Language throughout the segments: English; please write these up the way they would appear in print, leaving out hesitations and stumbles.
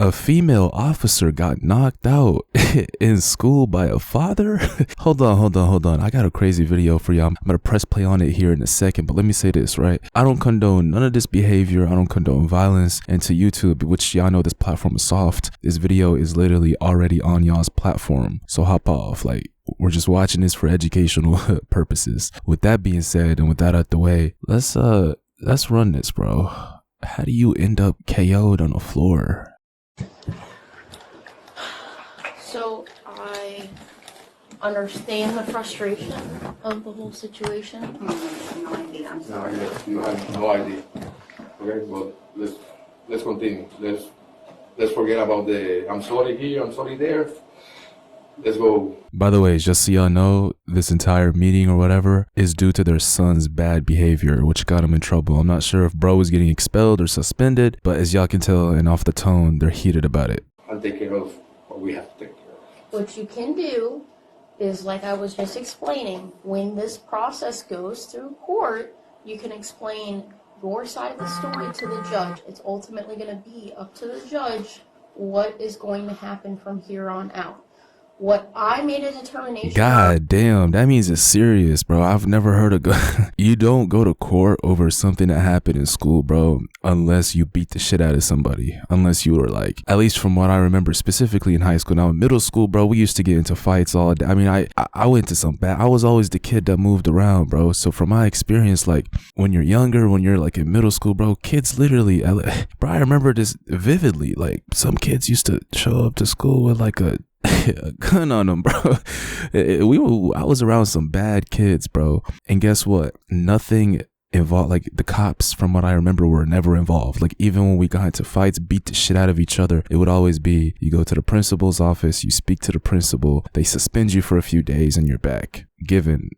A female officer got knocked out in school by a father? Hold on. I got a crazy video for y'all. I'm gonna press play on it here in a second, but let me say this, right? I don't condone none of this behavior. I don't condone violence. And to YouTube, which y'all know this platform is soft, this video is literally already on y'all's platform. So hop off. Like, we're just watching this for educational purposes. With that being said, and with that out the way, let's run this, bro. How do you end up KO'd on the floor? So I understand the frustration of the whole situation. No idea. I'm sorry. No, you have no idea. Okay, well, let's continue. Let's forget about the I'm sorry here, I'm sorry there. Let's go. By the way, just so y'all know, this entire meeting or whatever is due to their son's bad behavior, which got him in trouble. I'm not sure if bro was getting expelled or suspended, but as y'all can tell and off the tone, they're heated about it. I'll take care of what we have to take care of. What you can do is, like I was just explaining, when this process goes through court, you can explain your side of the story to the judge. It's ultimately going to be up to the judge what is going to happen from here on out. What I made a determination. God damn, that means it's serious, bro. I've never heard of you don't go to court over something that happened in school, bro, unless you beat the shit out of somebody. Unless you were like, at least from what I remember specifically in high school. Now in middle school, bro, we used to get into fights all day. I mean, I went to some bad. I was always the kid that moved around, bro. So from my experience, like when you're younger, when you're like in middle school, bro, kids literally, bro, I remember this vividly. Like some kids used to show up to school with like a gun on them, bro. I was around some bad kids, bro. And guess what? Nothing involved. Like the cops, from what I remember, were never involved. Like even when we got into fights, beat the shit out of each other, it would always be, you go to the principal's office, you speak to the principal, they suspend you for a few days and you're back. Given,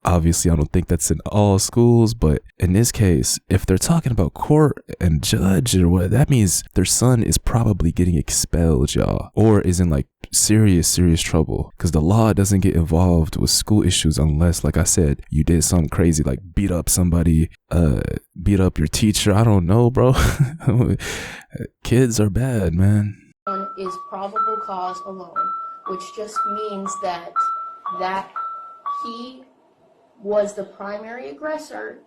obviously I don't think that's in all schools, but in this case, if they're talking about court and judge or what, that means their son is probably getting expelled, y'all, or is in like serious trouble, because the law doesn't get involved with school issues unless, like I said, you did something crazy like beat up somebody, beat up your teacher. I don't know, bro. Kids are bad, man. Is probable cause alone, which just means that he was the primary aggressor.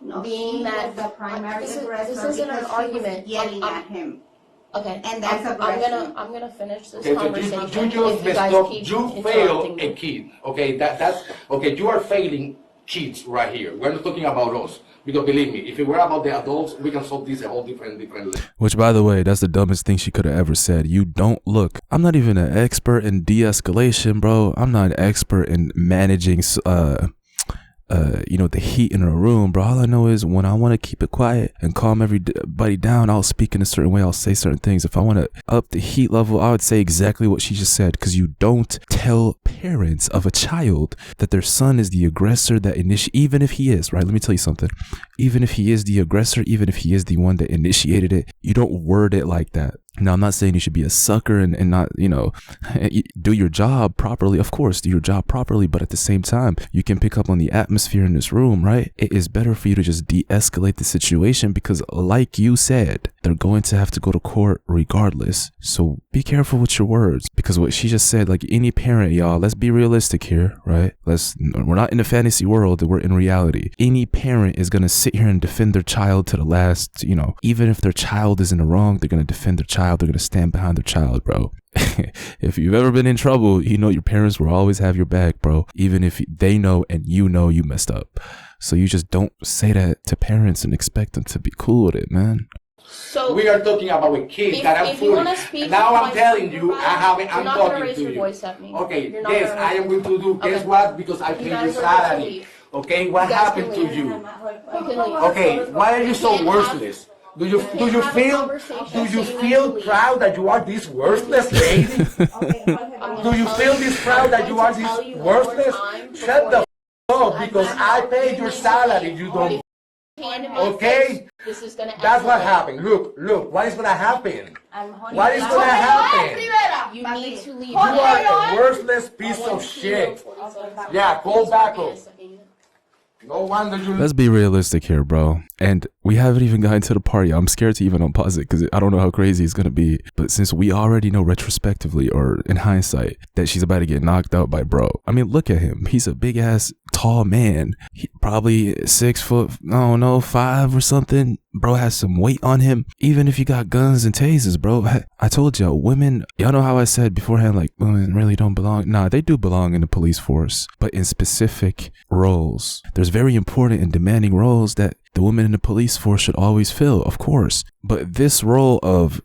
No, being she that was the primary aggressor. This isn't an argument. Yelling at him. Okay, and that's aggression. I'm gonna finish this Okay, conversation. so you just messed up. You failed a kid. Okay, that's okay. You are failing kids right here. We're not talking about us. Because believe me, if it were about the adults, we can solve this a whole different. Which, by the way, that's the dumbest thing she could have ever said. You don't look. I'm not even an expert in de-escalation, bro. I'm not an expert in managing, the heat in a room, bro. All I know is when I want to keep it quiet and calm everybody down, I'll speak in a certain way. I'll say certain things. If I want to up the heat level, I would say exactly what she just said, because you don't tell parents of a child that their son is the aggressor that even if he is, right? Let me tell you something. Even if he is the aggressor, even if he is the one that initiated it, you don't word it like that. Now, I'm not saying you should be a sucker and not, do your job properly. Of course, do your job properly. But at the same time, you can pick up on the atmosphere in this room, right? It is better for you to just de-escalate the situation because, like you said, they're going to have to go to court regardless. So be careful with your words, because what she just said, like any parent, y'all, let's be realistic here, right? We're not in a fantasy world, we're in reality. Any parent is going to sit here and defend their child to the last, even if their child is in the wrong, they're going to defend their child. They're going to stand behind their child, bro. If you've ever been in trouble, your parents will always have your back, bro. Even if they know and you messed up. So you just don't say that to parents and expect them to be cool with it, man. So we are talking about a kid that I'm fooling. Now I'm telling you, I'm talking to you. Okay, yes, I am going to do. Guess what? Because I paid your salary. Okay, what happened to you? Okay, why are you so worthless? Do you feel proud that you are this worthless lady? Do you feel this proud that you are this worthless? Shut the up, because I paid your salary. You don't. Okay? That's what happened. Look, what is gonna happen? What is gonna happen? You need to leave. You are a worthless piece of shit. Yeah, call backup. No wonder you. Let's be realistic here, bro. And we haven't even gotten to the part yet. I'm scared to even unpause it because I don't know how crazy it's going to be. But since we already know retrospectively or in hindsight that she's about to get knocked out by bro. I mean, look at him. He's a big ass, tall man. He probably 6 foot, I don't know, 5 or something. Bro has some weight on him. Even if you got guns and tasers, bro. I told y'all, women, y'all know how I said beforehand, like, women really don't belong. Nah, they do belong in the police force, but in specific roles. There's very important and demanding roles that the women in the police force should always fill, of course. But this role of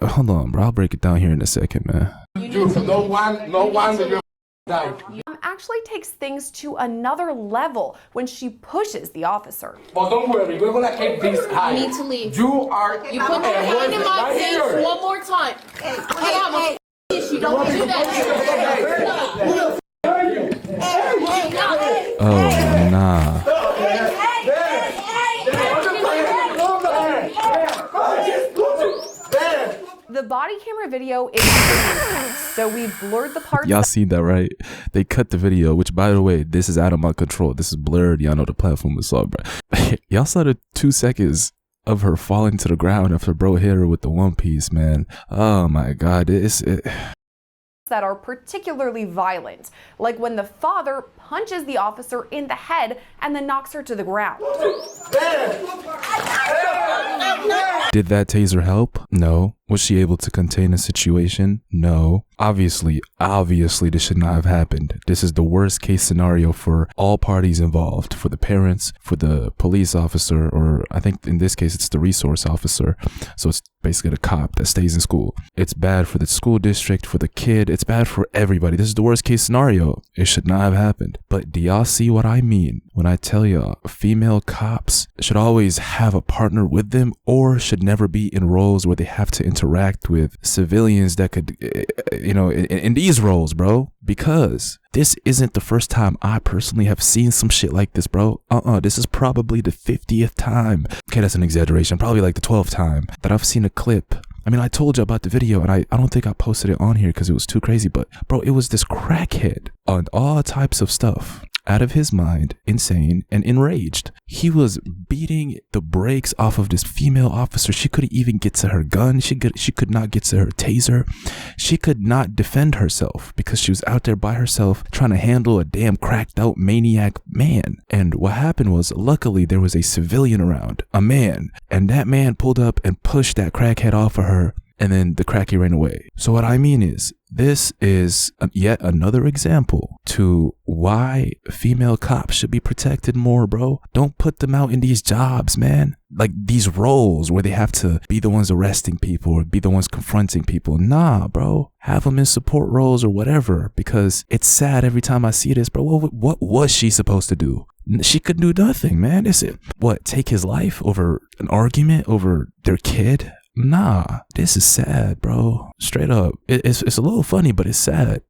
hold on, bro, I'll break it down here in a second, man. No wonder you died. Actually takes things to another level when she pushes the officer. But don't worry, we're gonna keep this high. You need to leave. You are. You put your hand in my face one more time. I have a issue. Don't do that. Oh, nah. The body camera video is so we blurred the parts. Y'all seen that, right? They cut the video, which, by the way, this is out of my control. This is blurred. Y'all know the platform was saw, bro. Y'all saw the 2 seconds of her falling to the ground after bro hit her with the one piece, man. Oh my God, that are particularly violent, like when the father punches the officer in the head and then knocks her to the ground. Did that taser help? No. Was she able to contain the situation? No. Obviously, this should not have happened. This is the worst case scenario for all parties involved, for the parents, for the police officer, or I think in this case, it's the resource officer. So it's basically the cop that stays in school. It's bad for the school district, for the kid. It's bad for everybody. This is the worst case scenario. It should not have happened. But do y'all see what I mean when I tell y'all female cops should always have a partner with them or should never be in roles where they have to interact with civilians that could, in these roles, bro? Because this isn't the first time I personally have seen some shit like this, bro. This is probably the 50th time. Okay, that's an exaggeration. Probably like the 12th time that I've seen a clip. I mean, I told you about the video and I don't think I posted it on here because it was too crazy, but bro, it was this crackhead on all types of stuff. Out of his mind, insane, and enraged. He was beating the brakes off of this female officer. She couldn't even get to her gun. She could not get to her taser. She could not defend herself because she was out there by herself trying to handle a damn cracked out maniac man. And what happened was, luckily, there was a civilian around, a man, and that man pulled up and pushed that crackhead off of her. And then the cracky ran away. So what I mean is, this is yet another example to why female cops should be protected more, bro. Don't put them out in these jobs, man. Like these roles where they have to be the ones arresting people or be the ones confronting people. Nah, bro. Have them in support roles or whatever, because it's sad every time I see this, bro. What was she supposed to do? She could do nothing, man. Is it what? Take his life over an argument over their kid? Nah, this is sad, bro. Straight up. It's a little funny, but it's sad.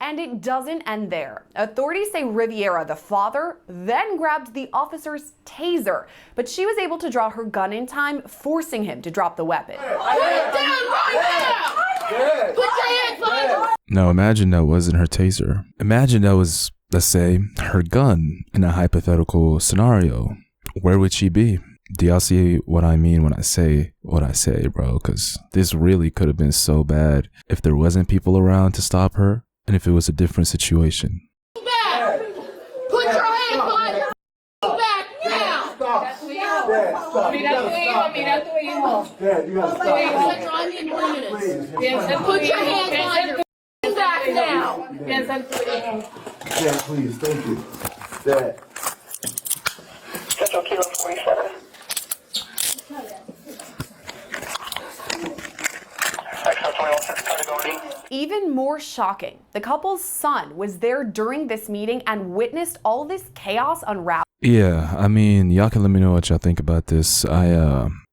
And it doesn't end there. Authorities say Riviera, the father, then grabbed the officer's taser, but she was able to draw her gun in time, forcing him to drop the weapon. Put it down right now! Put your hands on it! No, imagine that wasn't her taser. Imagine that was, let's say, her gun in a hypothetical scenario. Where would she be? Do y'all see what I mean when I say what I say, bro? Because this really could have been so bad if there wasn't people around to stop her and if it was a different situation. Back! Put your hands on it! Back now! Stop. Mira tu hijo. Dad, you gotta stop. Drive me in 1 minute. Put your hands on your back now! Dad, please, thank you. Dad. Central Kilo 47. Even more shocking, the couple's son was there during this meeting and witnessed all this chaos unravel. Yeah, I mean, y'all can let me know what y'all think about this.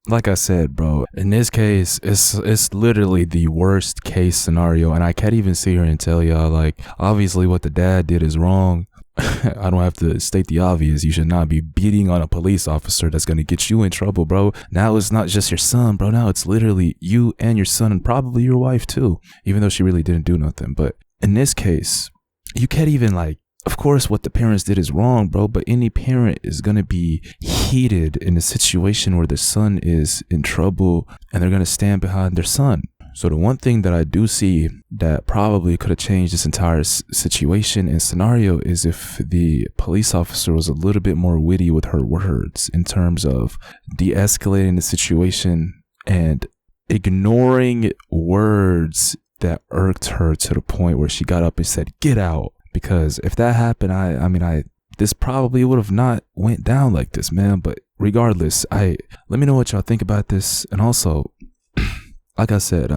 Like I said, bro, in this case, it's literally the worst case scenario, and I can't even sit here and tell y'all, like, obviously what the dad did is wrong, I don't have to state the obvious. You should not be beating on a police officer. That's going to get you in trouble, bro. Now it's not just your son, bro. Now it's literally you and your son and probably your wife too, even though she really didn't do nothing. But in this case, you can't even like, of course, what the parents did is wrong, bro, but any parent is going to be heated in a situation where their son is in trouble and they're going to stand behind their son. So the one thing that I do see that probably could have changed this entire situation and scenario is if the police officer was a little bit more witty with her words in terms of de-escalating the situation and ignoring words that irked her to the point where she got up and said, "Get out." Because if that happened, I mean, this probably would have not went down like this, man. But regardless, let me know what y'all think about this. And also, like I said,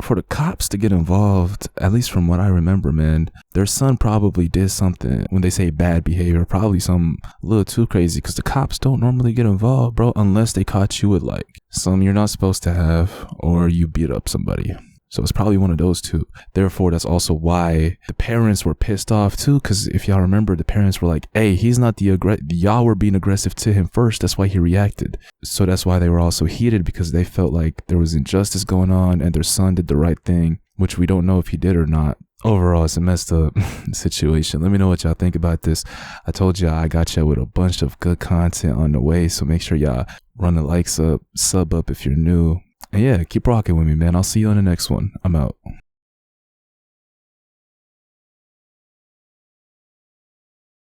for the cops to get involved, at least from what I remember, man, their son probably did something, when they say bad behavior, probably something a little too crazy, because the cops don't normally get involved, bro, unless they caught you with like something you're not supposed to have, or you beat up somebody. So it's probably one of those two. Therefore, that's also why the parents were pissed off too. Because if y'all remember, the parents were like, "Hey, he's not y'all were being aggressive to him first. That's why he reacted." So that's why they were also heated, because they felt like there was injustice going on and their son did the right thing, which we don't know if he did or not. Overall, it's a messed up situation. Let me know what y'all think about this. I told y'all I got y'all with a bunch of good content on the way. So make sure y'all run the likes up, sub up if you're new. And yeah, keep rocking with me, man. I'll see you on the next one. I'm out.